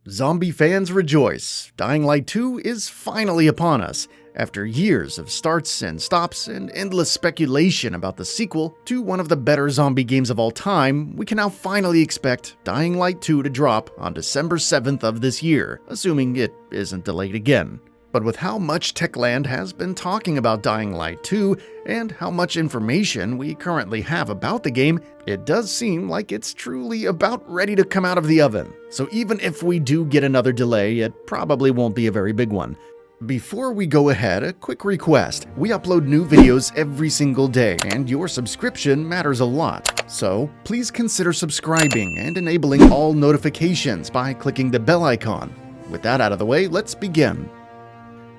Zombie fans rejoice. Dying Light 2 is finally upon us. After years of starts and stops and endless speculation about the sequel to one of the better zombie games of all time, we can now finally expect Dying Light 2 to drop on December 7th of this year, assuming it isn't delayed again. But with how much Techland has been talking about Dying Light 2 and how much information we currently have about the game, it does seem like it's truly about ready to come out of the oven. So even if we do get another delay, it probably won't be a very big one. Before we go ahead, a quick request. We upload new videos every single day, and your subscription matters a lot. So please consider subscribing and enabling all notifications by clicking the bell icon. With that out of the way, let's begin.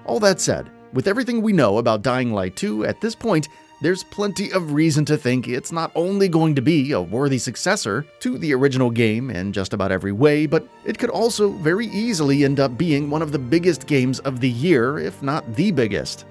All that said, with everything we know about Dying Light 2 at this point, there's plenty of reason to think it's not only going to be a worthy successor to the original game in just about every way, but it could also very easily end up being one of the biggest games of the year, if not the biggest.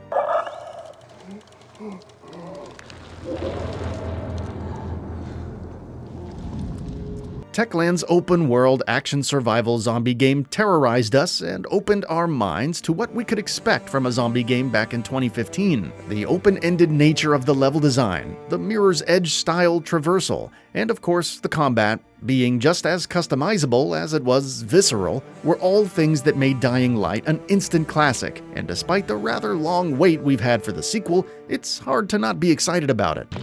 Techland's open-world action survival zombie game terrorized us and opened our minds to what we could expect from a zombie game back in 2015. The open-ended nature of the level design, the Mirror's Edge style traversal, and of course the combat, being just as customizable as it was visceral, were all things that made Dying Light an instant classic, and despite the rather long wait we've had for the sequel, it's hard to not be excited about it.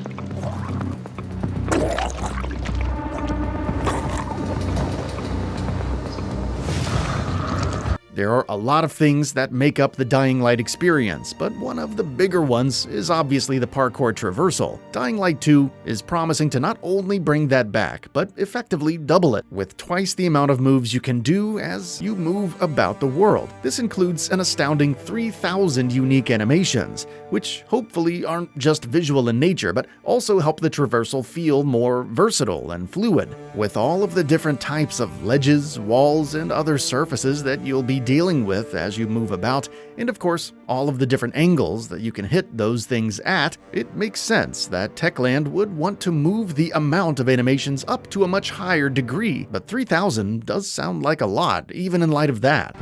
There are a lot of things that make up the Dying Light experience, but one of the bigger ones is obviously the Parkour Traversal. Dying Light 2 is promising to not only bring that back, but effectively double it, with twice the amount of moves you can do as you move about the world. This includes an astounding 3,000 unique animations, which hopefully aren't just visual in nature, but also help the traversal feel more versatile and fluid. With all of the different types of ledges, walls, and other surfaces that you'll be dealing with as you move about, and of course, all of the different angles that you can hit those things at, it makes sense that Techland would want to move the amount of animations up to a much higher degree, but 3,000 does sound like a lot, even in light of that.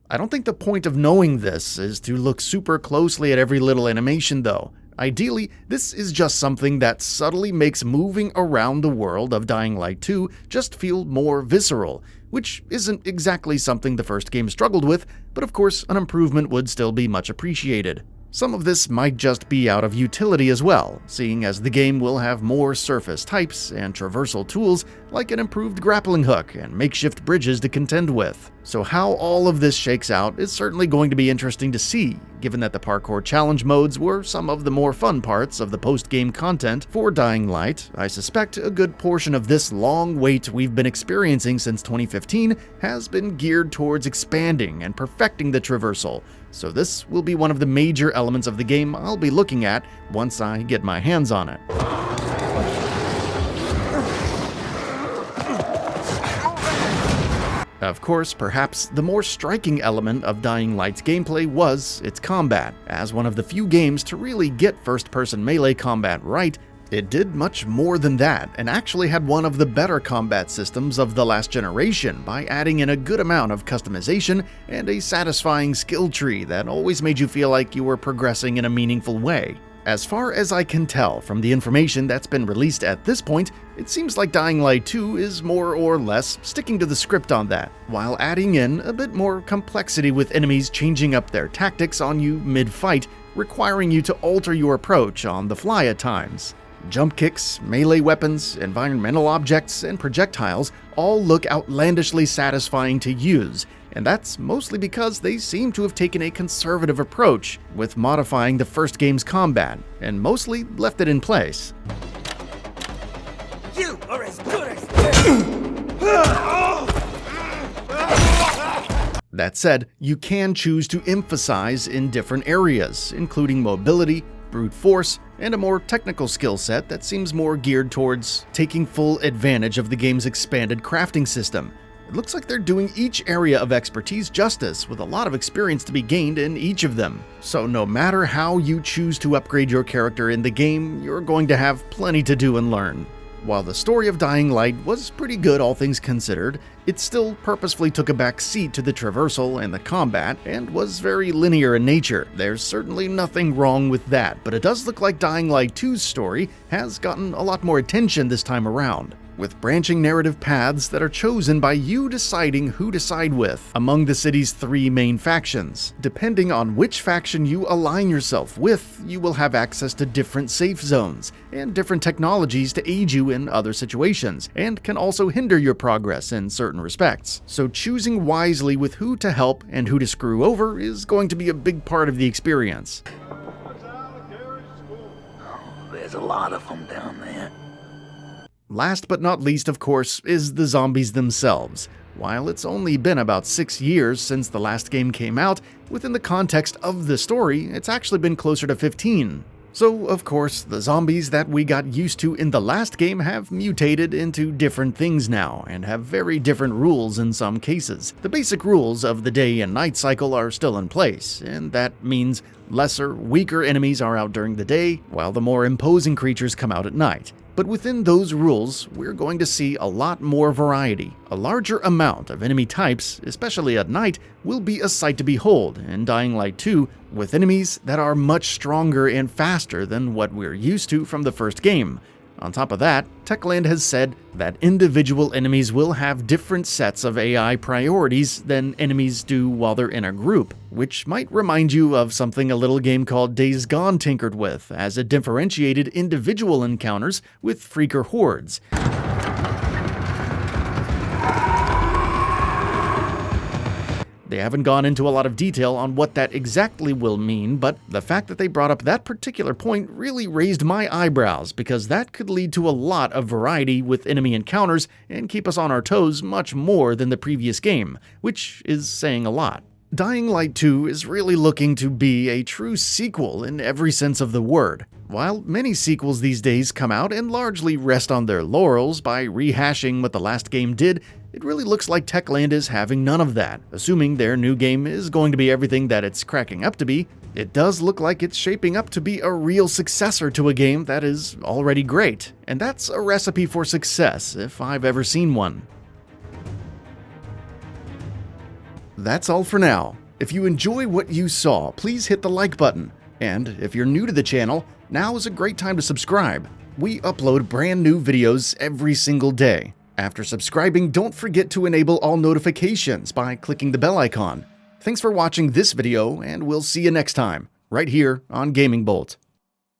I don't think the point of knowing this is to look super closely at every little animation though. Ideally, this is just something that subtly makes moving around the world of Dying Light 2 just feel more visceral, which isn't exactly something the first game struggled with, but of course an improvement would still be much appreciated. Some of this might just be out of utility as well, seeing as the game will have more surface types and traversal tools like an improved grappling hook and makeshift bridges to contend with. So how all of this shakes out is certainly going to be interesting to see, given that the parkour challenge modes were some of the more fun parts of the post-game content for Dying Light. I suspect a good portion of this long wait we've been experiencing since 2015 has been geared towards expanding and perfecting the traversal, so this will be one of the major elements of the game I'll be looking at once I get my hands on it. Of course, perhaps the more striking element of Dying Light's gameplay was its combat. As one of the few games to really get first-person melee combat right, it did much more than that, and actually had one of the better combat systems of the last generation by adding in a good amount of customization and a satisfying skill tree that always made you feel like you were progressing in a meaningful way. As far as I can tell from the information that's been released at this point, it seems like Dying Light 2 is more or less sticking to the script on that, while adding in a bit more complexity with enemies changing up their tactics on you mid-fight, requiring you to alter your approach on the fly at times. Jump kicks, melee weapons, environmental objects, and projectiles all look outlandishly satisfying to use, and that's mostly because they seem to have taken a conservative approach with modifying the first game's combat, and mostly left it in place. You are as good as That said, you can choose to emphasize in different areas, including mobility, brute force, and a more technical skill set that seems more geared towards taking full advantage of the game's expanded crafting system. It looks like they're doing each area of expertise justice, with a lot of experience to be gained in each of them. So no matter how you choose to upgrade your character in the game, you're going to have plenty to do and learn. While the story of Dying Light was pretty good all things considered, it still purposefully took a back seat to the traversal and the combat, and was very linear in nature. There's certainly nothing wrong with that, but it does look like Dying Light 2's story has gotten a lot more attention this time around, with branching narrative paths that are chosen by you deciding who to side with among the city's 3 main factions. Depending on which faction you align yourself with, you will have access to different safe zones and different technologies to aid you in other situations, and can also hinder your progress in certain respects. So choosing wisely with who to help and who to screw over is going to be a big part of the experience. There's a lot of them down there. Last but not least, of course, is the zombies themselves. While it's only been about 6 years since the last game came out, within the context of the story, it's actually been closer to 15. So, of course, the zombies that we got used to in the last game have mutated into different things now, and have very different rules in some cases. The basic rules of the day and night cycle are still in place, and that means lesser, weaker enemies are out during the day, while the more imposing creatures come out at night. But within those rules, we're going to see a lot more variety. A larger amount of enemy types, especially at night, will be a sight to behold in Dying Light 2, with enemies that are much stronger and faster than what we're used to from the first game. On top of that, Techland has said that individual enemies will have different sets of AI priorities than enemies do while they're in a group, which might remind you of something a little game called Days Gone tinkered with, as it differentiated individual encounters with freaker hordes. They haven't gone into a lot of detail on what that exactly will mean, but the fact that they brought up that particular point really raised my eyebrows, because that could lead to a lot of variety with enemy encounters and keep us on our toes much more than the previous game, which is saying a lot. Dying Light 2 is really looking to be a true sequel in every sense of the word. While many sequels these days come out and largely rest on their laurels by rehashing what the last game did, it really looks like Techland is having none of that. Assuming their new game is going to be everything that it's cracking up to be, it does look like it's shaping up to be a real successor to a game that is already great. And that's a recipe for success, if I've ever seen one. That's all for now. If you enjoy what you saw, please hit the like button. And if you're new to the channel, now is a great time to subscribe. We upload brand new videos every single day. After subscribing, don't forget to enable all notifications by clicking the bell icon. Thanks for watching this video, and we'll see you next time, right here on GamingBolt.